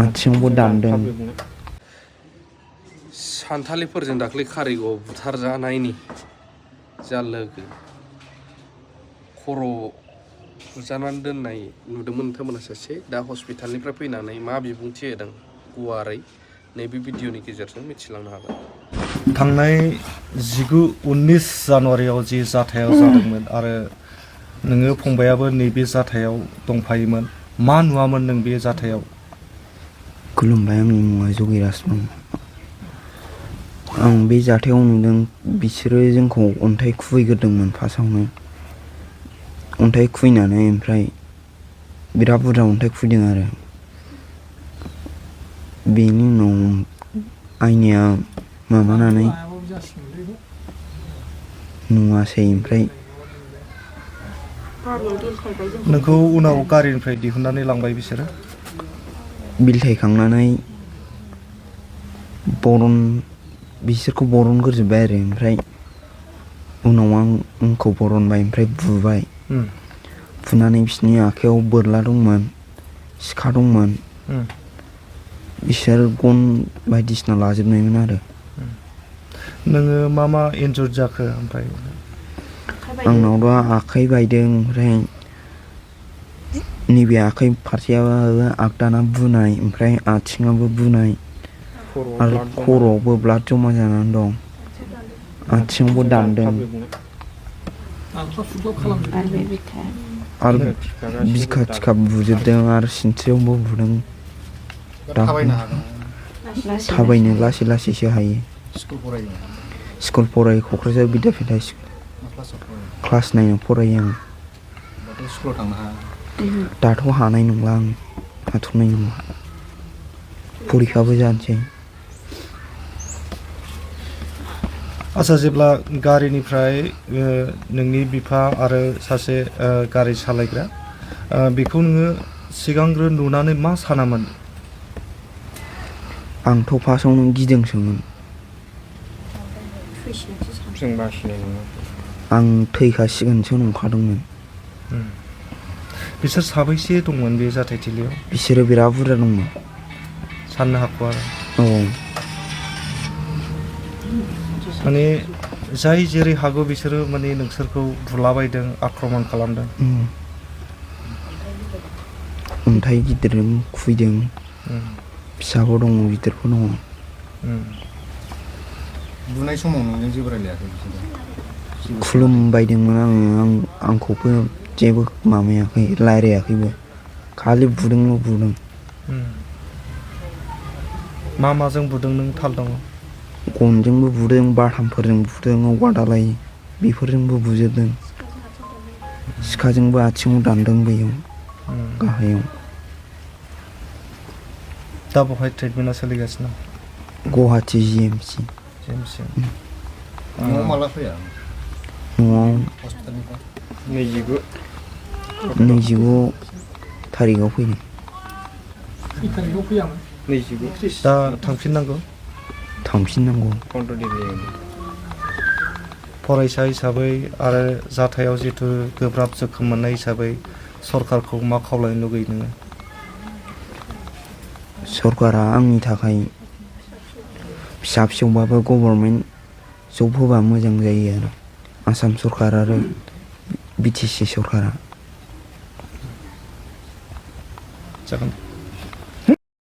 आथिंबो दानदों। सानथालिफोरजों दाख्लै कारिगावआव बुथारजानायनि जा लोगो खर' बुजानानै दोननाय नुदोंमोन नोंथांमोना सासे दा हस्पिटालनिफ्राय फैनानै मा बिबुंथि होदों गुवारै नैबे भिडिअनि गेजेरजों मिथिलांनो हागोन। थांनाय 19 जानुवारियाव जि जाथायाव जादोंमोन आरो नोङो फंबायाबो नैबे जाथायाव दंफायोमोन, मा नुवामोन नों बे जाथायाव? खुलुमबाय, आंनि मुङा जगिराज दं। आं बे जाथायाव नुदों बिसोरो जोंखौ अन्थाइ खुबैग्रोदोंमोन फार्स्टआवनो। अन्थाइ खुबैनानै ओमफ्राय बिराद बुरजा अन्थाइ खुबैदों आरो बेनि उनाव आइनिया माबानानै नुवासै। ओमफ्राय नोंखौ उनाव गारिनिफ्राय दिहुननानै लांबाय बिसोरो? बिलथायखांनानै बिसोरखौ बरनग्रोजोब्बाय आरो ओमफ्राय उनाव आंखौ बरनबाय ओमफ्राय बुबाय। बुनानै बिसोरनि आखाइयाव बोरला दंमोन, सिखा दंमोन। बिसोर गन बायदिसिना लाजोबनायमोन आरो। नोङो मा मा इन्जुर जाखो? ओमफ्राय आंनावथ' आखाइ बायदों, ओमफ्राय नैबे आखाइ फारसेयाबो आगदाना बुनाय, ओमफ्राय आथिङाबो बुनाय आरो खर'आवबो ब्लाड जमा जानानै दं। आथिंबो दानदों आरो बिखा थिखा बुजोबदों आरो सिनस्रियावबो बुदों। थाबायनो लासै लासैसो हायो। स्कुल फरायो, क'क्राझार बिद्यापीठ हाइ स्कुल। क्लास 9 फरायो आं। दाथ' हानाय नंला, आं हाथ'नाय नंला, फरिखाबो जानोसै। आच्छा, जेब्ला गारिनिफ्राय नोंनि बिफा आरो सासे गारि सालायग्रा बेखौ नोङो सिगांग्रो नुनानै मा सानामोन? आंथ' फार्स्टआवनो गिदोंसोमोन। आं थैखासिगोनसो नंखादोंमोन। बिसोर साबैसे दंमोन बे जाथायथिलियाव? बिसोरो बिराद बुरजा दंमोन। साननो हाखवा आरो। औ, माने जाय जेरै हागौ बिसोरो माने नोंसोरखौ बुलाबायदों, आक्रमन खालामदों। अन्थाइ गिदिरजों खुबैदों। फिसाबो दङ, गिदिरबो दङ। बुनाय समाव नोंजों जेबो रायलायाखै बिसोरो? खुलुमबायदोंमोन आङो, आंखौबो जेबो माबायाखै, रायलायाखैबो, खालि बुदोंल' बुदों। मा माजों बुदों नों थाल दङ? गनजोंबो बुदों, बाथामफोरजों बुदों, औवा दालाय बेफोरजोंबो बुजोबदों। सिखाजोंबो आथिङाव दानदों, बैयाव गाहायाव। दा बहाय ट्रिटमेन्टआ सोलिगासिनो? गुवाहाटि GMC। न'आव माला फैया? न'आव हस्पिटालनिफ्राय 29 थारिखआव फैदों। दा थांफिननांगौ? थांफिननांगौ। फरायसा हिसाबै आरो जाथायाव जिथु गोब्राब जोखोम मोननाय हिसाबै सरकारखौ मा खावलायनो लुगैयो नोङो? सरकारा आंनि थाखाय फिसा फिसौबाबो गभर्नमेन्ट जब होबा मोजां जायो आरो। आसाम सरकार आरो BTC सरकारा। जागोन।